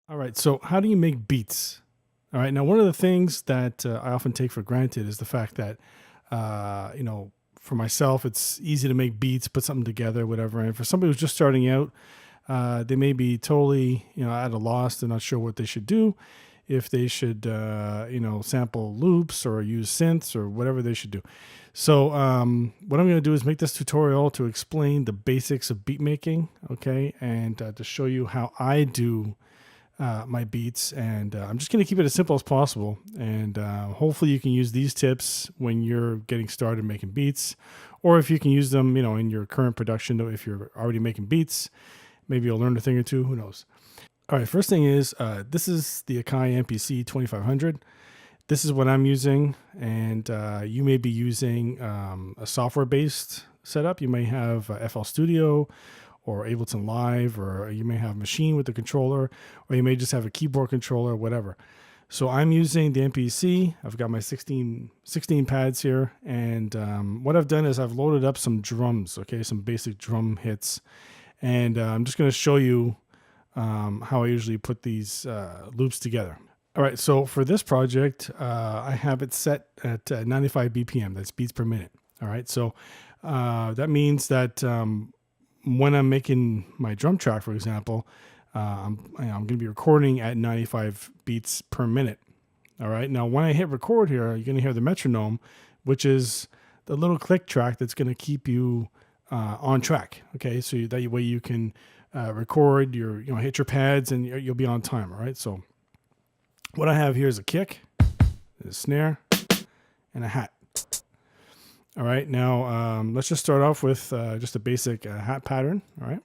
All right. So, how do you make beats? All right. Now, one of the things that I often take for granted is the fact that, for myself, it's easy to make beats, put something together, whatever. And for somebody who's just starting out, they may be totally, at a loss. They're not sure what they should do, if they should, sample loops or use synths or whatever they should do. So, what I'm going to do is make this tutorial to explain the basics of beat making, okay, and to show you how I do my beats. And I'm just going to keep it as simple as possible. And hopefully you can use these tips when you're getting started making beats, or if you can use them, in your current production. If you're already making beats, maybe you'll learn a thing or two. Who knows? All right. First thing is this is the Akai MPC 2500. This is what I'm using, and you may be using a software-based setup. You may have FL Studio or Ableton Live, or you may have Machine with the controller, or you may just have a keyboard controller, whatever. So I'm using the MPC. I've got my 16 pads here, and what I've done is I've loaded up some drums, okay, some basic drum hits, and I'm just going to show you how I usually put these loops together. All right, so for this project, I have it set at 95 BPM. That's beats per minute. All right, so that means that when I'm making my drum track, for example, I'm going to be recording at 95 beats per minute. All right, now when I hit record here, you're going to hear the metronome, which is the little click track that's going to keep you on track. Okay, so that way you can record your, hit your pads and you'll be on time. All right, so what I have here is a kick, a snare, and a hat. All right, now let's just start off with just a basic hat pattern. All right.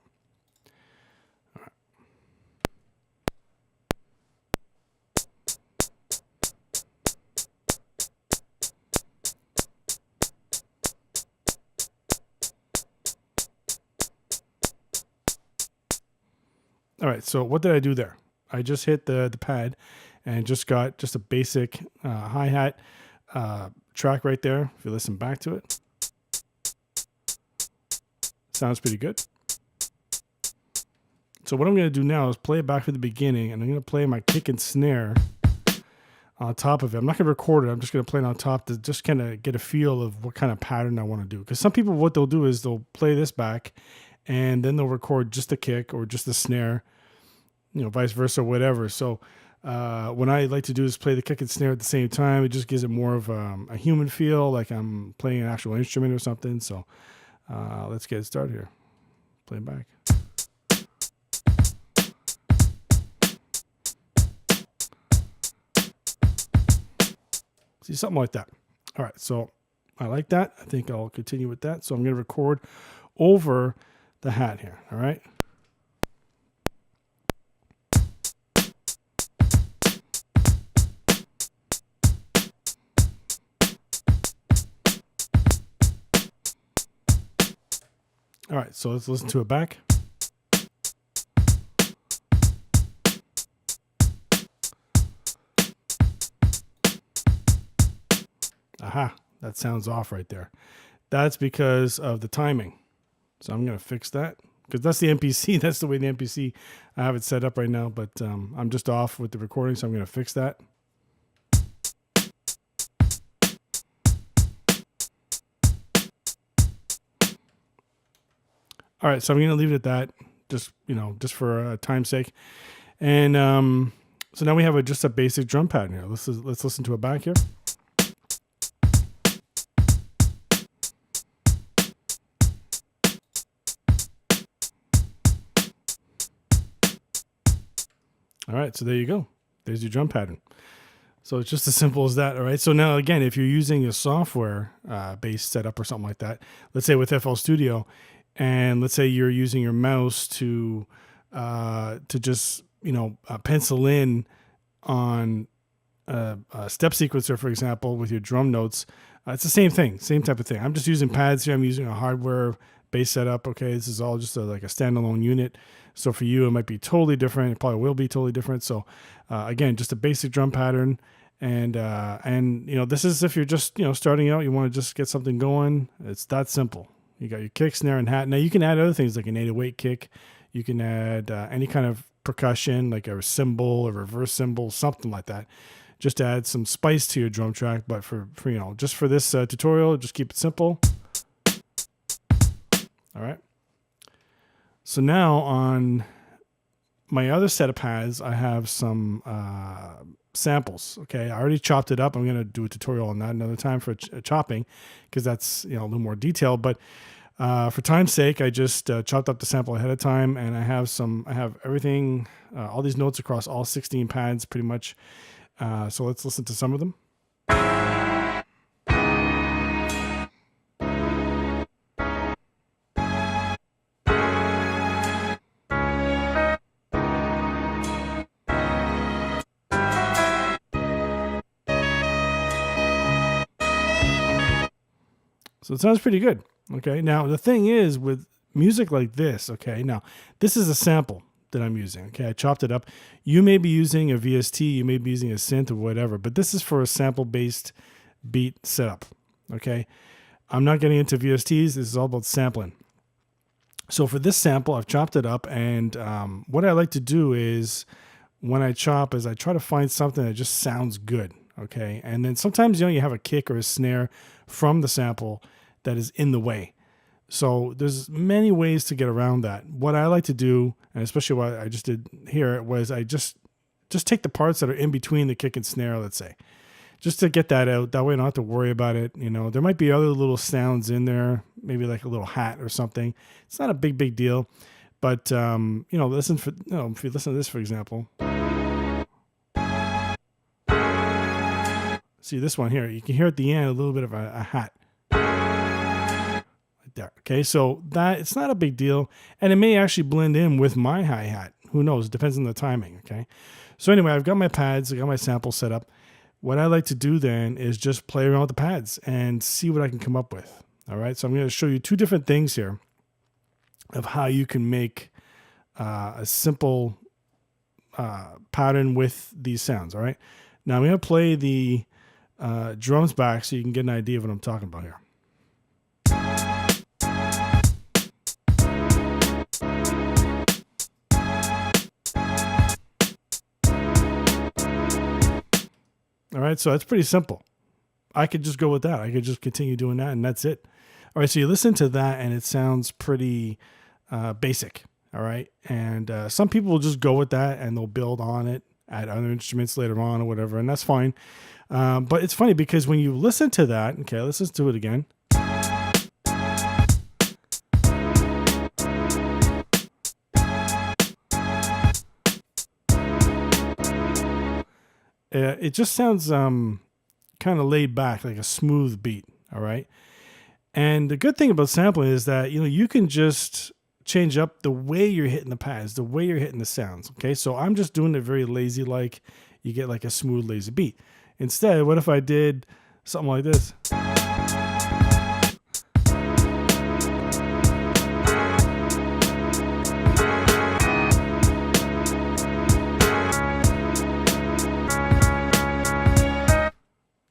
All right, so what did I do there? I just hit the pad and just got just a basic hi-hat track right there. If you listen back to it, sounds pretty good. So what I'm going to do now is play it back from the beginning, and I'm going to play my kick and snare on top of it. I'm not going to record it. I'm just going to play it on top to just kind of get a feel of what kind of pattern I want to do. Because some people, what they'll do is they'll play this back, and then they'll record just the kick or just the snare, vice versa, whatever. So what I like to do is play the kick and snare at the same time. It just gives it more of a human feel, like I'm playing an actual instrument or something. So let's get started here. Play it back. See, something like that. All right, so I like that. I think I'll continue with that. So I'm going to record over the hat here. All right. All right, so let's listen to it back. Aha, that sounds off right there. That's because of the timing. So I'm going to fix that because that's the MPC. That's the way the MPC, I have it set up right now, but I'm just off with the recording, so I'm going to fix that. All right, so I'm going to leave it at that, just for time's sake. And so now we have just a basic drum pattern here. Let's listen to it back here. All right, so there you go. There's your drum pattern. So it's just as simple as that. All right. So now, again, if you're using a software based setup or something like that, let's say with FL Studio, and let's say you're using your mouse to just pencil in on a step sequencer, for example, with your drum notes. It's the same thing, same type of thing. I'm just using pads here. I'm using a hardware based setup. Okay, this is all just like a standalone unit. So for you, it might be totally different. It probably will be totally different. So again, just a basic drum pattern. And this is if you're just starting out, you want to just get something going. It's that simple. You got your kick, snare, and hat. Now you can add other things like an 808 kick. You can add any kind of percussion, like a cymbal, a reverse cymbal, something like that, just to add some spice to your drum track. But for just for this tutorial, just keep it simple. All right. So now on my other set of pads, I have some samples. Okay, I already chopped it up. I'm going to do a tutorial on that another time for chopping, because that's a little more detailed. But for time's sake, I just chopped up the sample ahead of time, and I have everything, all these notes across all 16 pads pretty much. So let's listen to some of them. So it sounds pretty good. Okay. Now the thing is with music like this, okay, now this is a sample that I'm using. Okay. I chopped it up. You may be using a VST, you may be using a synth or whatever, but this is for a sample based beat setup. Okay. I'm not getting into VSTs. This is all about sampling. So for this sample, I've chopped it up, and what I like to do is when I chop is I try to find something that just sounds good. Okay. And then sometimes, you have a kick or a snare from the sample that is in the way. So there's many ways to get around that. What I like to do, and especially what I just did here, was I just take the parts that are in between the kick and snare, let's say, just to get that out. That way I don't have to worry about it. There might be other little sounds in there, maybe like a little hat or something. It's not a big deal. But, listen for, if you listen to this, for example. See this one here, you can hear at the end a little bit of a hat. Right there. Okay, so that it's not a big deal, and it may actually blend in with my hi-hat. Who knows? It depends on the timing. Okay. So anyway, I've got my pads, I got my sample set up. What I like to do then is just play around with the pads and see what I can come up with. All right. So I'm going to show you two different things here of how you can make a simple pattern with these sounds. All right. Now I'm going to play the drums back so you can get an idea of what I'm talking about here. All right, so that's pretty simple. I could just go with that. I could just continue doing that, and that's it. All right, so you listen to that, and it sounds pretty basic. All right, and some people will just go with that, and they'll build on it, add other instruments later on or whatever, and that's fine. But it's funny because when you listen to that, okay, let's just do it again. It just sounds kind of laid back, like a smooth beat. All right. And the good thing about sampling is that, you can just change up the way you're hitting the pads, the way you're hitting the sounds. Okay. So I'm just doing it very lazy, like you get like a smooth, lazy beat. Instead, what if I did something like this?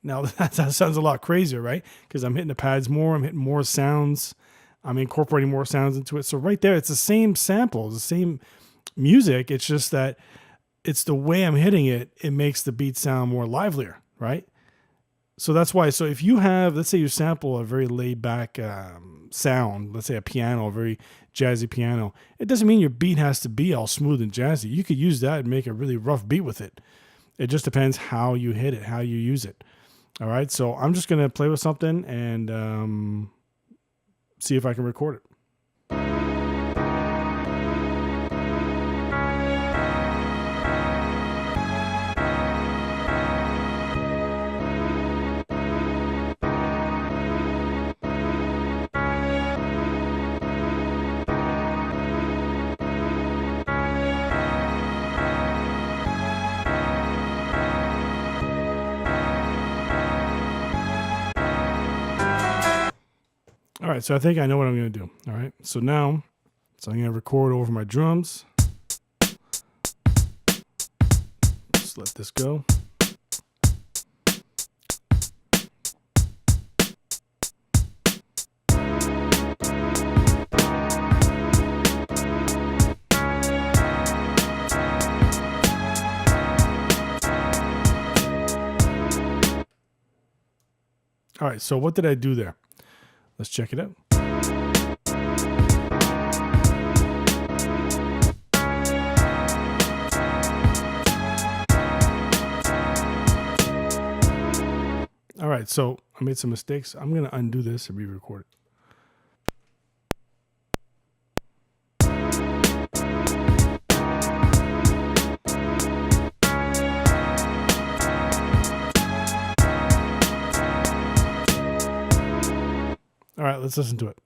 Now that sounds a lot crazier, right? Because I'm hitting the pads more, I'm hitting more sounds, I'm incorporating more sounds into it. So right there, it's the same sample, the same music. It's just that it's the way I'm hitting it, it makes the beat sound more livelier, right? So that's why. So if you have, let's say you sample a very laid back sound, let's say a piano, a very jazzy piano, it doesn't mean your beat has to be all smooth and jazzy. You could use that and make a really rough beat with it. It just depends how you hit it, how you use it. All right, so I'm just going to play with something and see if I can record it. All right, so I think I know what I'm going to do. All right, so now, I'm going to record over my drums. Just let this go. All right, so what did I do there? Let's check it out. All right, so I made some mistakes. I'm going to undo this and re-record it. All right, let's listen to it.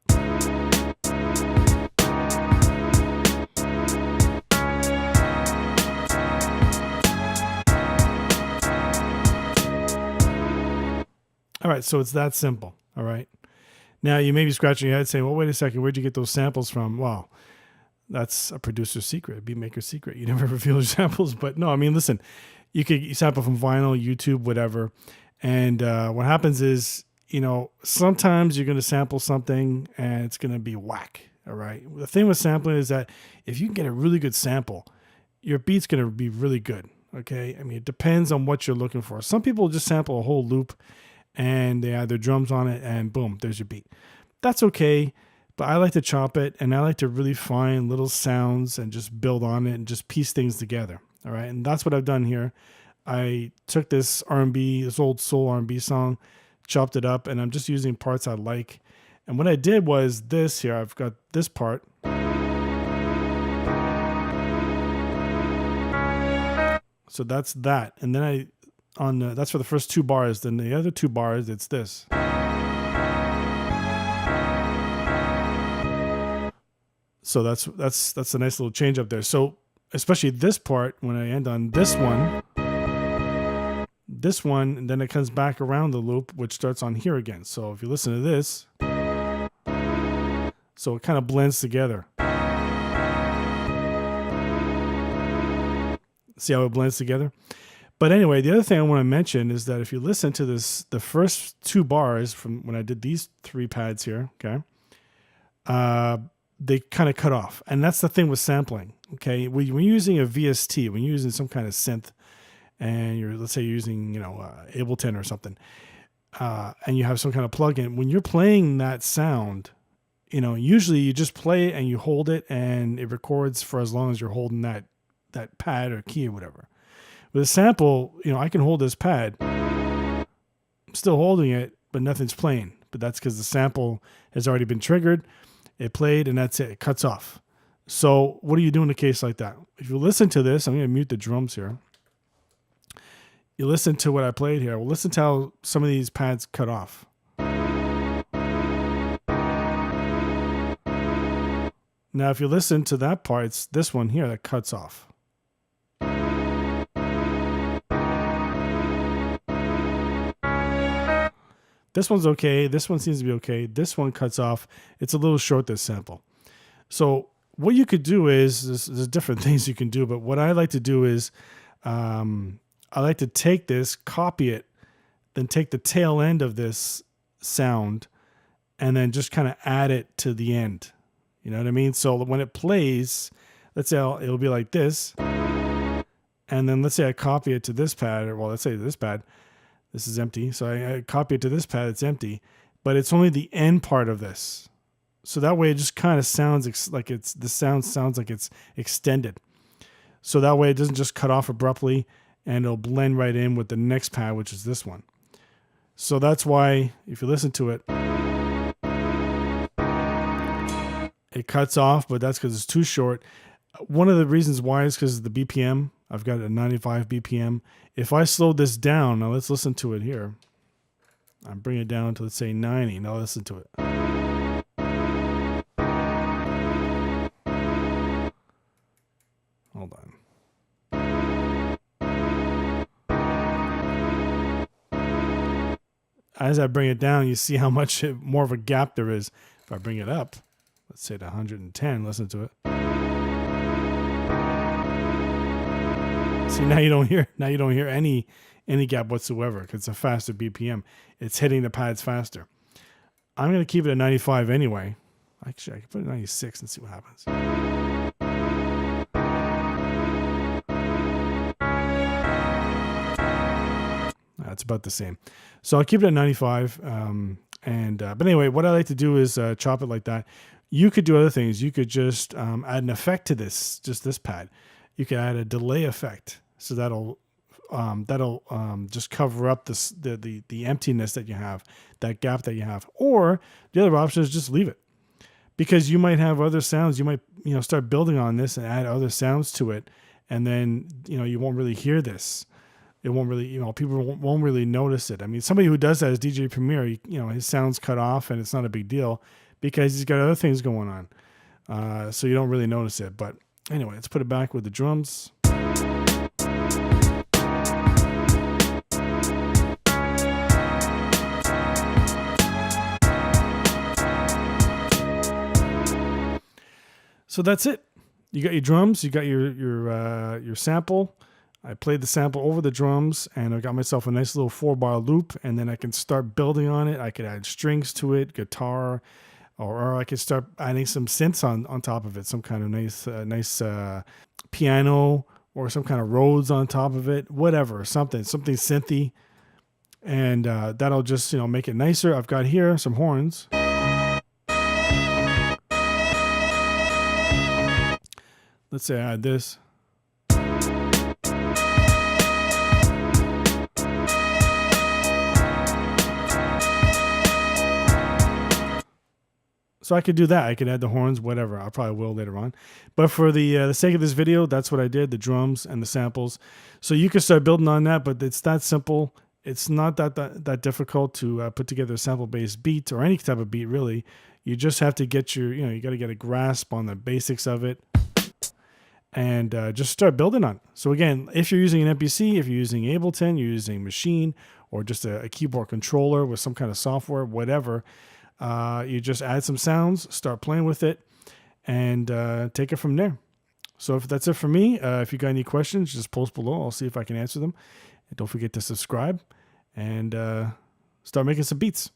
All right, so it's that simple. All right. Now you may be scratching your head saying, well, wait a second, where'd you get those samples from? Well, that's a producer's secret, a beat maker's secret. You never reveal your samples. But no, I mean, listen, you sample from vinyl, YouTube, whatever. And what happens is, you know, sometimes you're going to sample something and it's going to be whack. All right. The thing with sampling is that if you can get a really good sample, your beat's going to be really good. Okay. I mean, it depends on what you're looking for. Some people just sample a whole loop and they add their drums on it and boom, there's your beat. That's okay. But I like to chop it and I like to really find little sounds and just build on it and just piece things together. All right. And that's what I've done here. I took this R&B, this old soul R&B song, chopped it up, and I'm just using parts I like. And what I did was this here. I've got this part. So that's that. And then that's for the first 2 bars. Then the other 2 bars, it's this. So that's a nice little change up there. So especially this part, when I end on this one, and then it comes back around the loop, which starts on here again. So if you listen to this, so it kind of blends together. See how it blends together? But anyway, the other thing I want to mention is that if you listen to this, the first 2 bars from when I did these 3 pads here, okay, they kind of cut off. And that's the thing with sampling, okay? When you're using a VST, when you're using some kind of synth, and let's say you're using, you know, Ableton or something, and you have some kind of plugin, when you're playing that sound, you know, usually you just play it and you hold it and it records for as long as you're holding that pad or key or whatever. With a sample, you know, I can hold this pad, I'm still holding it, but nothing's playing. But that's because the sample has already been triggered, it played, and that's it. It cuts off. So what do you do in a case like that? If you listen to this, I'm going to mute the drums here. You listen to what I played here. Well, listen to how some of these pads cut off. Now, if you listen to that part, it's this one here that cuts off. This one's okay. This one seems to be okay. This one cuts off. It's a little short, this sample. So what you could do is, there's different things you can do, but what I like to do is, I like to take this, copy it, then take the tail end of this sound and then just kind of add it to the end. You know what I mean? So when it plays, let's say it'll be like this. And then let's say I copy it to this pad, or well, let's say this pad. This is empty. So I copy it to this pad, it's empty. But it's only the end part of this. So that way it just kind of sounds like the sound sounds like it's extended. So that way it doesn't just cut off abruptly and it'll blend right in with the next pad, which is this one. So that's why if you listen to it, it cuts off, but that's because it's too short. One of the reasons why is because of the BPM. I've got a 95 BPM. If I slow this down, now let's listen to it here. I bring it down to, let's say, 90. Now listen to it. Hold on. As I bring it down, you see how much more of a gap there is. If I bring it up, let's say to 110, listen to it. See, now you don't hear any gap whatsoever because it's a faster BPM. It's hitting the pads faster. I'm going to keep it at 95 anyway. Actually, I can put it at 96 and see what happens. It's about the same. So I'll keep it at 95. But anyway, what I like to do is chop it like that. You could do other things. You could just add an effect to this pad. You can add a delay effect, so that'll just cover up the emptiness that you have, that gap that you have. Or the other option is just leave it, because you might have other sounds. You might start building on this and add other sounds to it, and then you won't really hear this. It won't really, people won't really notice it. I mean, somebody who does that is DJ Premier. His sound's cut off and it's not a big deal because he's got other things going on. So you don't really notice it. But anyway, let's put it back with the drums. So that's it. You got your drums, you got your sample. I played the sample over the drums, and I got myself a nice little 4-bar loop, and then I can start building on it. I could add strings to it, guitar, or I could start adding some synths on top of it, some kind of nice piano or some kind of Rhodes on top of it, whatever, something synthy, and that'll just make it nicer. I've got here some horns. Let's say I add this. So I could do that. I could add the horns, whatever. I probably will later on. But for the sake of this video, that's what I did, the drums and the samples. So you can start building on that, but it's that simple. It's not that difficult to put together a sample-based beat or any type of beat, really. You just have to get you got to get a grasp on the basics of it and just start building on it. So again, if you're using an MPC, if you're using Ableton, you're using Machine, or just a keyboard controller with some kind of software, whatever, you just add some sounds, start playing with it, and take it from there. So if that's it for me, if you got any questions, just post below. I'll see if I can answer them. And don't forget to subscribe and start making some beats.